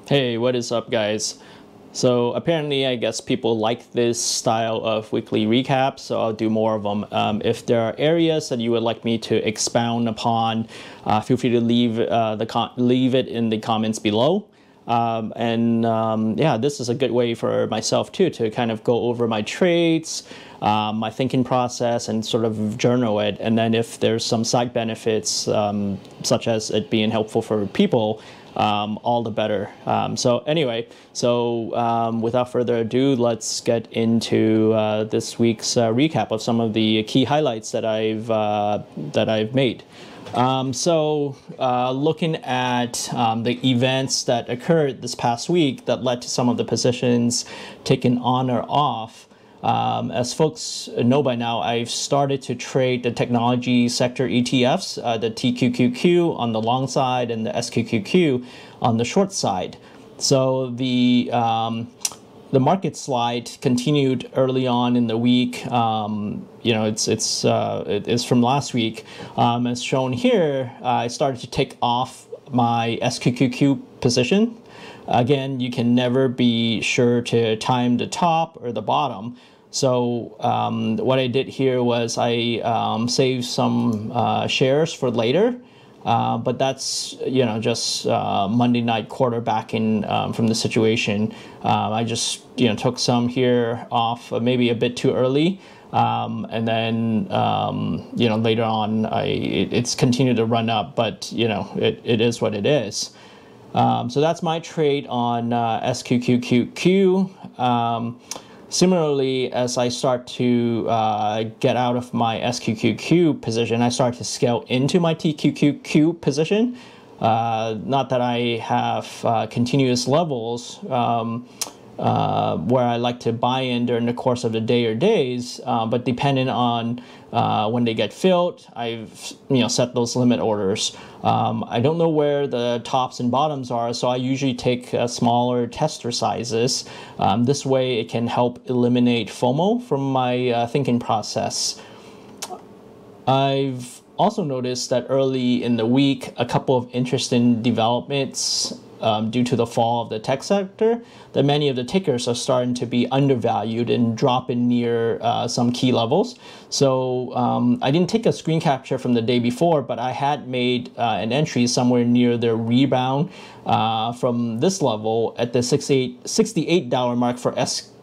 Hey, what is up, guys? So apparently, I guess people like this style of weekly recap, so I'll do more of them. If there are areas that you would like me to expound upon, feel free to leave it in the comments below. Yeah, this is a good way for myself too to kind of go over my trades, my thinking process, and sort of journal it. And then if there's some side benefits, such as it being helpful for people, all the better. So anyway, without further ado, let's get into this week's recap of some of the key highlights that I've made. Looking at the events that occurred this past week that led to some of the positions taken on or off. As folks know by now, I've started to trade the technology sector ETFs, the TQQQ on the long side and the SQQQ on the short side. So the market slide continued early on in the week. It's from last week. As shown here, I started to take off my SQQQ position. Again, you can never be sure to time the top or the bottom. So what I did here was I saved some shares for later, but that's just Monday night quarterbacking from the situation. I just took some here off maybe a bit too early, and then later on it's continued to run up, but it is what it is. So that's my trade on SQQQ. Similarly, as I start to get out of my SQQQ position, I start to scale into my TQQQ position. Not that I have continuous levels where I like to buy in during the course of the day or days, but depending on when they get filled, I've set those limit orders. I don't know where the tops and bottoms are, so I usually take smaller tester sizes. This way it can help eliminate FOMO from my thinking process. I've also noticed that early in the week, a couple of interesting developments due to the fall of the tech sector, that many of the tickers are starting to be undervalued and dropping near some key levels. So I didn't take a screen capture from the day before, but I had made an entry somewhere near the rebound from this level at the $68 mark for SQ.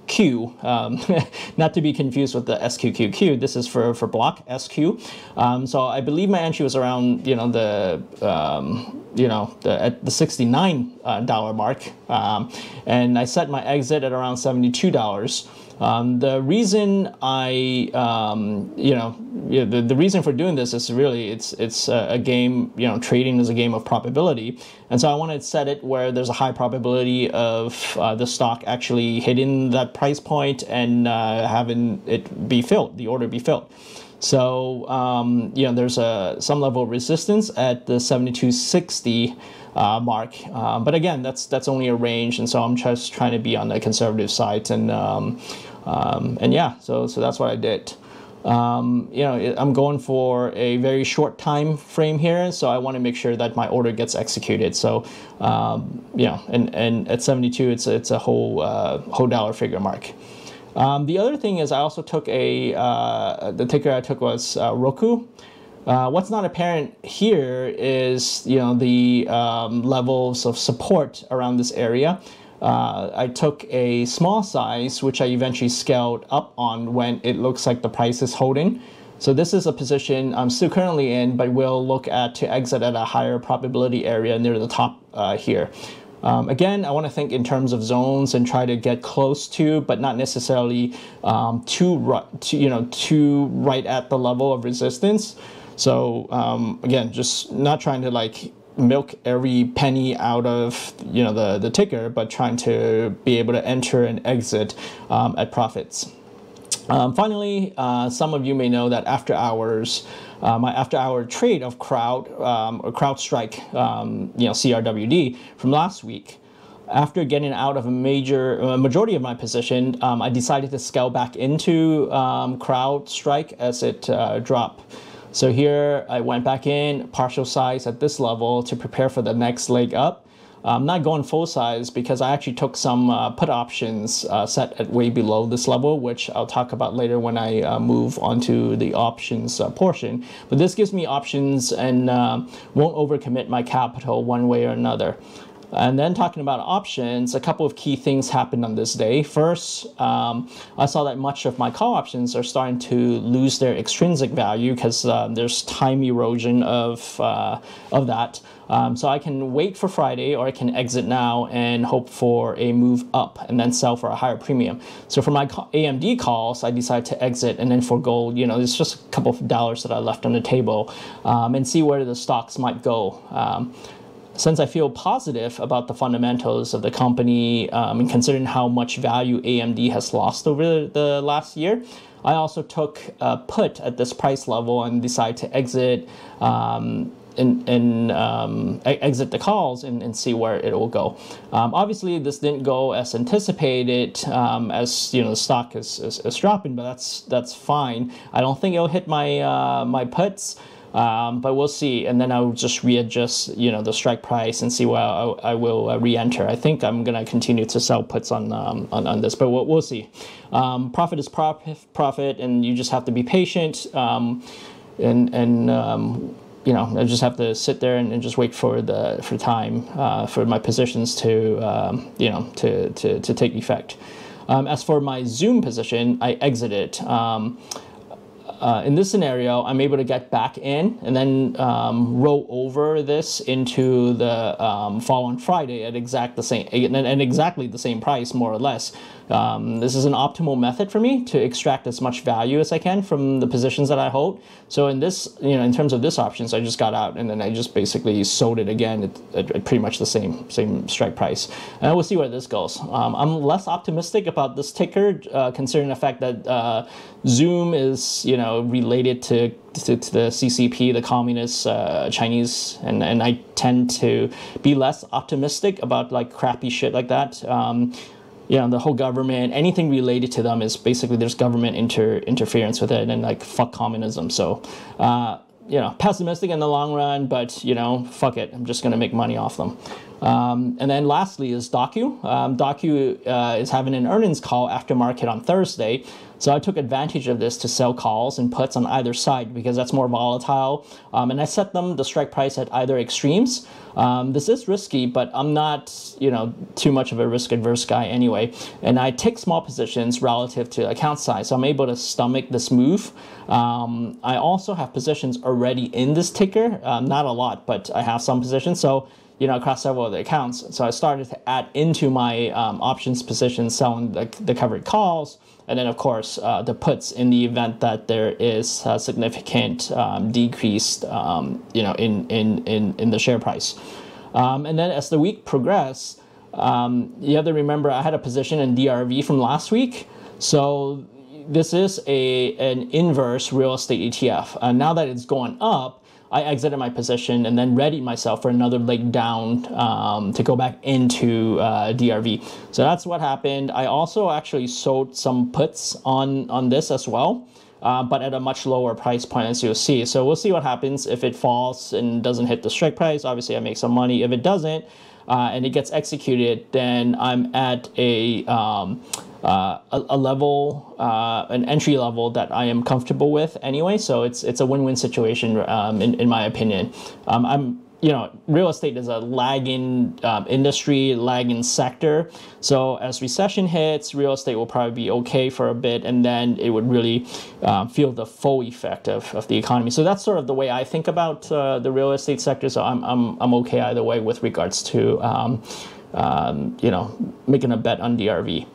Not to be confused with the SQQQ. This is for block SQ. So I believe my entry was around at the $69 mark, and I set my exit at around $72. The reason the reason for doing this is really it's a game. Trading is a game of probability, and so I wanted to set it where there's a high probability of the stock actually hitting that price point and having it be filled, the order be filled. So there's some level of resistance at the 72.60 mark, but again, that's only a range, and so I'm just trying to be on the conservative side, and yeah, so that's what I did. I'm going for a very short time frame here, so I want to make sure that my order gets executed. So and at 72, it's a whole dollar figure mark. The other thing is I also took the ticker I took was ROKU. What's not apparent here is the levels of support around this area. I took a small size, which I eventually scaled up on when it looks like the price is holding. So this is a position I'm still currently in, but we'll look at to exit at a higher probability area near the top here. Again, I want to think in terms of zones and try to get close to, but not necessarily too right at the level of resistance. So again, just not trying to milk every penny out of the ticker, but trying to be able to enter and exit at profits. Finally, some of you may know that after hours, my after-hour trade of CrowdStrike, CRWD from last week. After getting out of a majority of my position, I decided to scale back into CrowdStrike as it dropped. So here I went back in, partial size at this level to prepare for the next leg up. I'm not going full size because I actually took some put options set at way below this level, which I'll talk about later when I move onto the options portion. But this gives me options and won't overcommit my capital one way or another. And then talking about options, a couple of key things happened on this day. First, I saw that much of my call options are starting to lose their extrinsic value because there's time erosion of that. So I can wait for Friday, or I can exit now and hope for a move up and then sell for a higher premium. So for my AMD calls, I decided to exit and then forgo, it's just a couple of dollars that I left on the table, and see where the stocks might go. Since I feel positive about the fundamentals of the company, and considering how much value AMD has lost over the last year, I also took a put at this price level and decided to exit exit the calls and see where it will go. Obviously, this didn't go as anticipated, as the stock is dropping, but that's fine. I don't think it'll hit my my puts. But we'll see, and then I'll just readjust, the strike price and see where I will re-enter. I think I'm gonna continue to sell puts on this, but we'll see. Profit is profit, and you just have to be patient, and I just have to sit there and just wait for time for my positions to to take effect. As for my Zoom position, I exited. In this scenario, I'm able to get back in and then roll over this into the following Friday at exactly the same price, more or less. This is an optimal method for me to extract as much value as I can from the positions that I hold. So in this, in terms of this options, I just got out and then I just basically sold it again at pretty much the same strike price. And we'll see where this goes. I'm less optimistic about this ticker, considering the fact that Zoom is, related to the CCP, the Communist Chinese, and I tend to be less optimistic about like crappy shit like that. The whole government, anything related to them is basically there's government interference with it, and like fuck communism. So, pessimistic in the long run, but fuck it, I'm just gonna make money off them. And then lastly is DOCU. DOCU is having an earnings call after market on Thursday. So I took advantage of this to sell calls and puts on either side because that's more volatile. And I set the strike price at either extremes. This is risky, but I'm not, too much of a risk-adverse guy anyway. And I take small positions relative to account size, so I'm able to stomach this move. I also have positions already in this ticker, not a lot, but I have some positions. So across several of the accounts. So I started to add into my options positions, selling the covered calls, and then of course the puts in the event that there is a significant decrease, in the share price. And then as the week progressed, you have to remember I had a position in DRV from last week, so this is an inverse real estate ETF. Now that it's going up, I exited my position and then readied myself for another leg down to go back into DRV. So that's what happened. I also actually sold some puts on this as well, but at a much lower price point, as you'll see. So we'll see what happens if it falls and doesn't hit the strike price. Obviously, I make some money. If it doesn't and it gets executed, then I'm at a level, an entry level that I am comfortable with anyway. So it's a win-win situation in my opinion. Real estate is a lagging industry, lagging sector. So as recession hits, real estate will probably be okay for a bit, and then it would really feel the full effect of the economy. So that's sort of the way I think about the real estate sector. So I'm okay either way with regards to making a bet on DRV.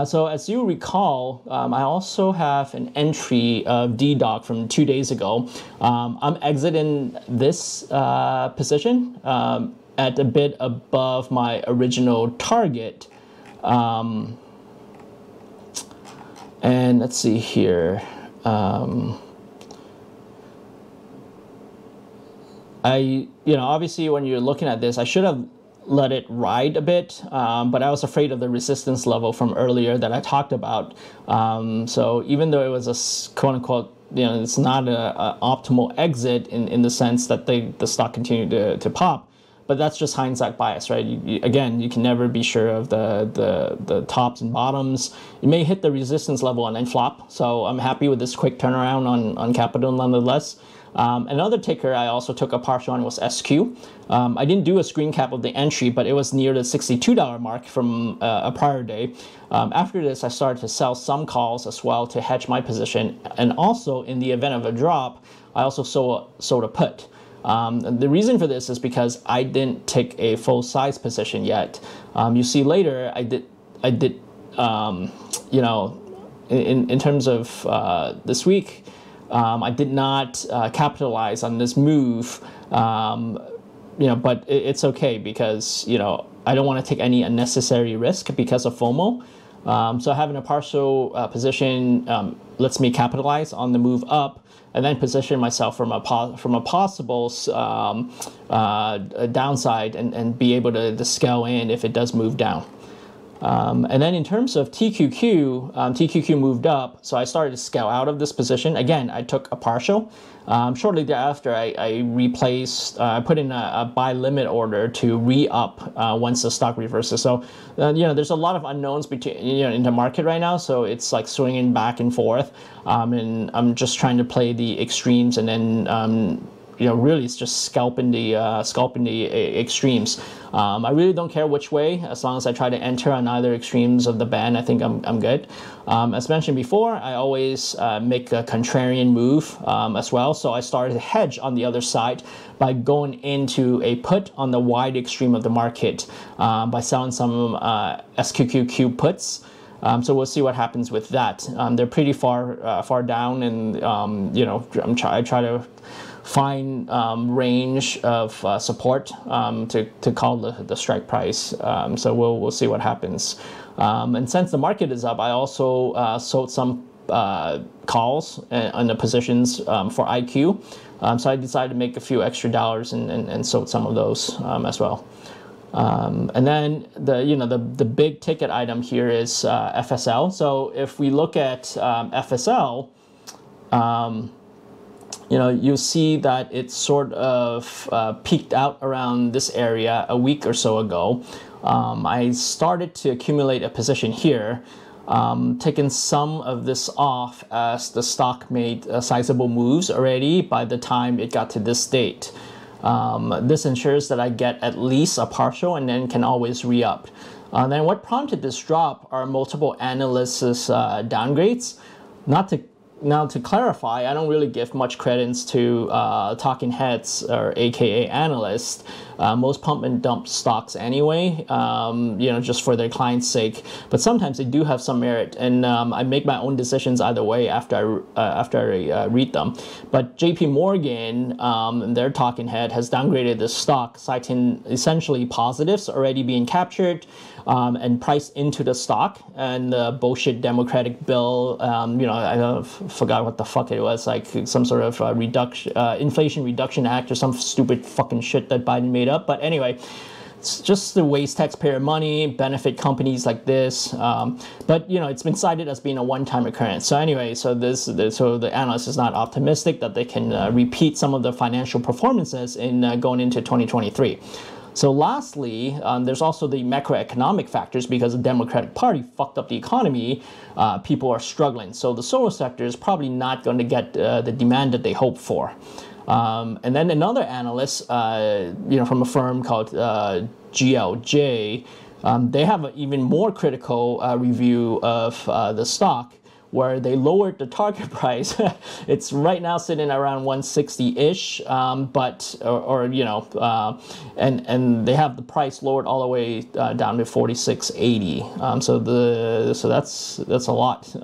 So as you recall, I also have an entry of DDOC from 2 days ago. I'm exiting this position at a bit above my original target. And let's see here. Obviously when you're looking at this, I should have let it ride a bit, but I was afraid of the resistance level from earlier that I talked about. So even though it was a quote unquote, it's not an optimal exit in the sense that the stock continued to pop, but that's just hindsight bias, right? Again, you can never be sure of the tops and bottoms. You may hit the resistance level and then flop. So I'm happy with this quick turnaround on capital nonetheless. Another ticker I also took a partial on was SQ. I didn't do a screen cap of the entry, but it was near the $62 mark from a prior day. After this, I started to sell some calls as well to hedge my position. And also, in the event of a drop, I also sold a put. The reason for this is because I didn't take a full size position yet. You see later, I did you know, in terms of this week, I did not capitalize on this move, you know, but it's okay because, you know, I don't want to take any unnecessary risk because of FOMO. So having a partial position lets me capitalize on the move up and then position myself from a possible downside and be able to scale in if it does move down. And then in terms of TQQ, TQQ moved up, so I started to scale out of this position. Again, I took a partial. Shortly thereafter, I replaced, I put in a buy limit order to re-up once the stock reverses. So, you know, there's a lot of unknowns between, you know, in the market right now. So it's like swinging back and forth, and I'm just trying to play the extremes and then, you know, really it's just scalping the extremes. I really don't care which way, as long as I try to enter on either extremes of the band. I think I'm good. As mentioned before, I always make a contrarian move as well. So I started to hedge on the other side by going into a put on the wide extreme of the market by selling some SQQQ puts. So we'll see what happens with that. They're pretty far down, and you know, I try to find range of support to call the strike price. So we'll see what happens. And since the market is up, I also sold some calls on the positions for IQ. So I decided to make a few extra dollars and sold some of those as well. And then the big ticket item here is FSL. So if we look at FSL, you know, you see that it sort of peaked out around this area a week or so ago. I started to accumulate a position here, taking some of this off as the stock made sizable moves already by the time it got to this date. This ensures that I get at least a partial and then can always re-up. Then what prompted this drop are multiple analysts' downgrades. Now to clarify, I don't really give much credence to talking heads or AKA analysts. Most pump and dump stocks anyway, you know, just for their client's sake. But sometimes they do have some merit, and I make my own decisions either way after I read them. But JP Morgan, their talking head, has downgraded the stock, citing essentially positives already being captured and priced into the stock, and the bullshit Democratic bill. You know, I forgot what the fuck it was, like some sort of Inflation Reduction Act or some stupid fucking shit that Biden made up. But anyway, it's just to waste taxpayer money, benefit companies like this. But you know, it's been cited as being a one-time occurrence. So anyway, so the analyst is not optimistic that they can repeat some of the financial performances in going into 2023. So lastly, there's also the macroeconomic factors. Because the Democratic Party fucked up the economy, people are struggling. So the solar sector is probably not going to get the demand that they hope for. And then another analyst, you know, from a firm called GLJ, they have an even more critical review of the stock, where they lowered the target price. It's right now sitting around 160-ish, but you know, and they have the price lowered all the way down to 46.80. So that's a lot.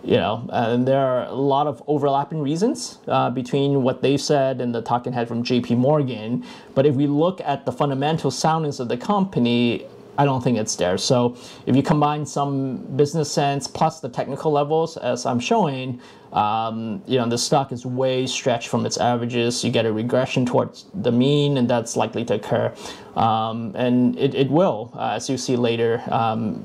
You know, and there are a lot of overlapping reasons between what they've said and the talking head from JP Morgan. But if we look at the fundamental soundness of the company, I don't think it's there. So if you combine some business sense plus the technical levels, as I'm showing, you know, the stock is way stretched from its averages. You get a regression towards the mean, and that's likely to occur. And it will, as you see later,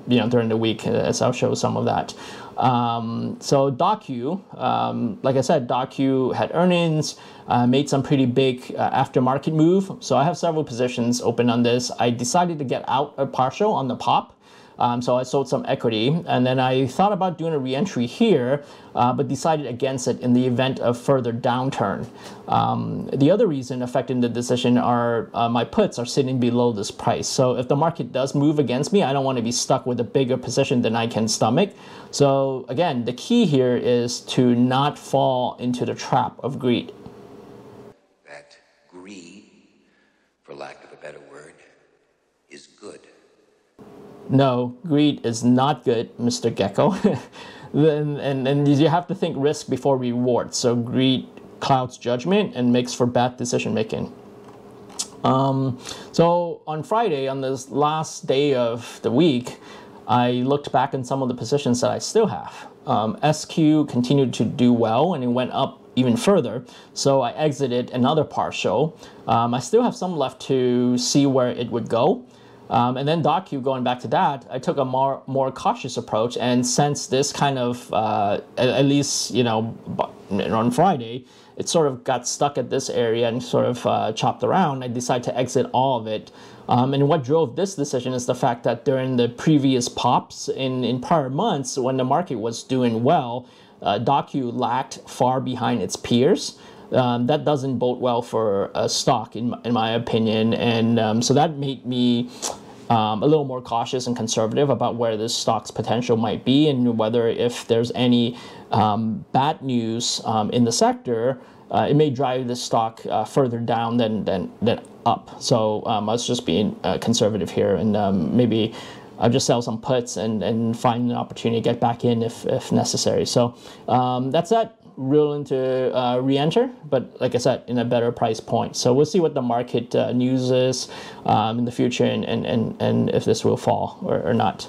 you know, during the week, as I'll show some of that. So DOCU, like I said, DOCU had earnings, made some pretty big aftermarket move. So I have several positions open on this. I decided to get out a partial on the pop. So I sold some equity, and then I thought about doing a re-entry here, but decided against it in the event of further downturn. The other reason affecting the decision are my puts are sitting below this price. So if the market does move against me, I don't want to be stuck with a bigger position than I can stomach. So again, the key here is to not fall into the trap of greed. That greed, for lack of a better word, is good. No, greed is not good, Mr. Gecko. and you have to think risk before reward. So greed clouds judgment and makes for bad decision making. So on Friday, on this last day of the week, I looked back in some of the positions that I still have. SQ continued to do well, and it went up even further. So I exited another partial. I still have some left to see where it would go. And then DOCU, going back to that, I took a more cautious approach, and since this kind of, at least, you know, on Friday, it sort of got stuck at this area and sort of chopped around, I decided to exit all of it. And what drove this decision is the fact that during the previous pops in prior months, when the market was doing well, DOCU lagged far behind its peers. That doesn't bode well for a stock, in my opinion, and so that made me a little more cautious and conservative about where this stock's potential might be, and whether if there's any bad news in the sector, it may drive the stock further down than up. So I was just being conservative here, and maybe I'll just sell some puts and find an opportunity to get back in if necessary. So that's that. Willing to re-enter, but like I said, in a better price point. So we'll see what the market news is in the future, and if this will fall or not.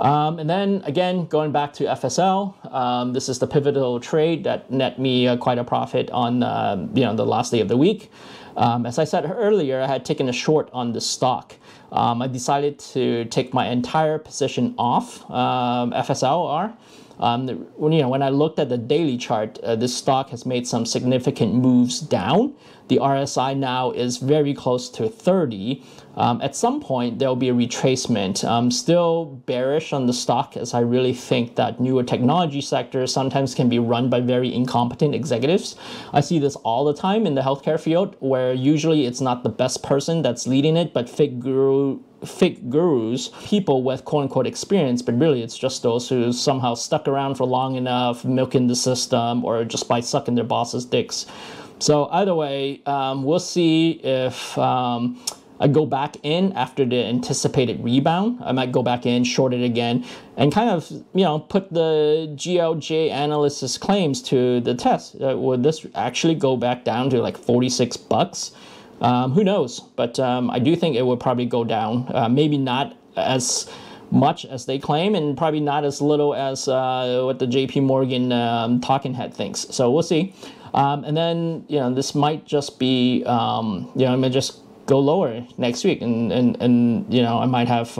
And then again, going back to FSL, this is the pivotal trade that net me quite a profit on the last day of the week. As I said earlier, I had taken a short on the stock. I decided to take my entire position off FSLR. When I looked at the daily chart, this stock has made some significant moves down. The RSI now is very close to 30. At some point, there will be a retracement. I'm still bearish on the stock, as I really think that newer technology sectors sometimes can be run by very incompetent executives. I see this all the time in the healthcare field, where usually it's not the best person that's leading it, but fake gurus, people with quote-unquote experience, but really it's just those who somehow stuck around for long enough, milking the system, or just by sucking their bosses' dicks. So either way, we'll see if I go back in after the anticipated rebound. I might go back in, short it again, and kind of, put the GLJ analyst's claims to the test. Would this actually go back down to like 46 bucks? Who knows? But I do think it would probably go down. Maybe not as much as they claim, and probably not as little as what the JP Morgan talking head thinks. So we'll see. And then, this might just be, I may just go lower next week, and I might have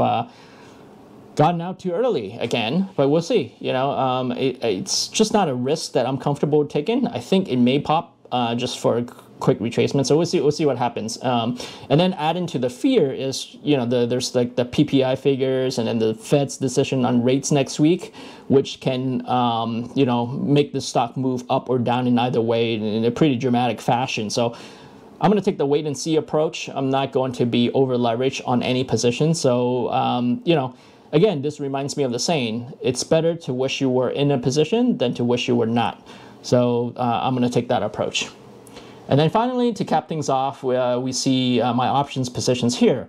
gotten out too early again, but we'll see. It's just not a risk that I'm comfortable taking. I think it may pop just for a quick retracement, so we'll see what happens. And then adding to the fear is, there's like the PPI figures, and then the Fed's decision on rates next week, which can make the stock move up or down in either way in a pretty dramatic fashion. So I'm going to take the wait and see approach. I'm not going to be over leveraged on any position. So again, this reminds me of the saying, it's better to wish you were in a position than to wish you were not. So I'm going to take that approach. And then finally, to cap things off, we see my options positions here.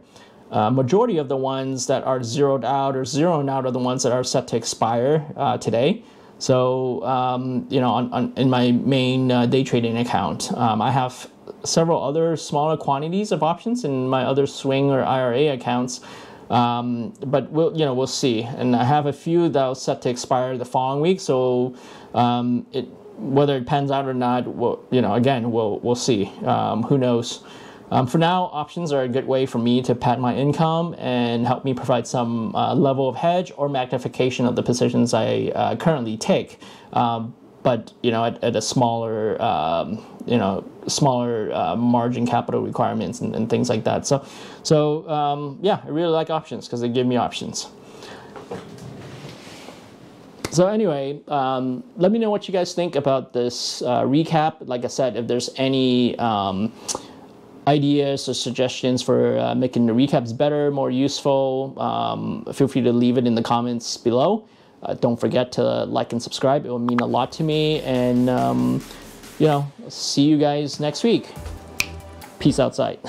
Majority of the ones that are zeroed out or zeroing out are the ones that are set to expire today. So, in my main day trading account, I have several other smaller quantities of options in my other swing or IRA accounts. But we'll see. And I have a few that are set to expire the following week. So, whether it pans out or not, we'll see. Who knows? For now, options are a good way for me to pad my income and help me provide some level of hedge or magnification of the positions I currently take. But at a smaller, smaller margin capital requirements and things like that. So yeah, I really like options because they give me options. So anyway, let me know what you guys think about this recap. Like I said, if there's any ideas or suggestions for making the recaps better, more useful, feel free to leave it in the comments below. Don't forget to like and subscribe. It will mean a lot to me. And, see you guys next week. Peace outside.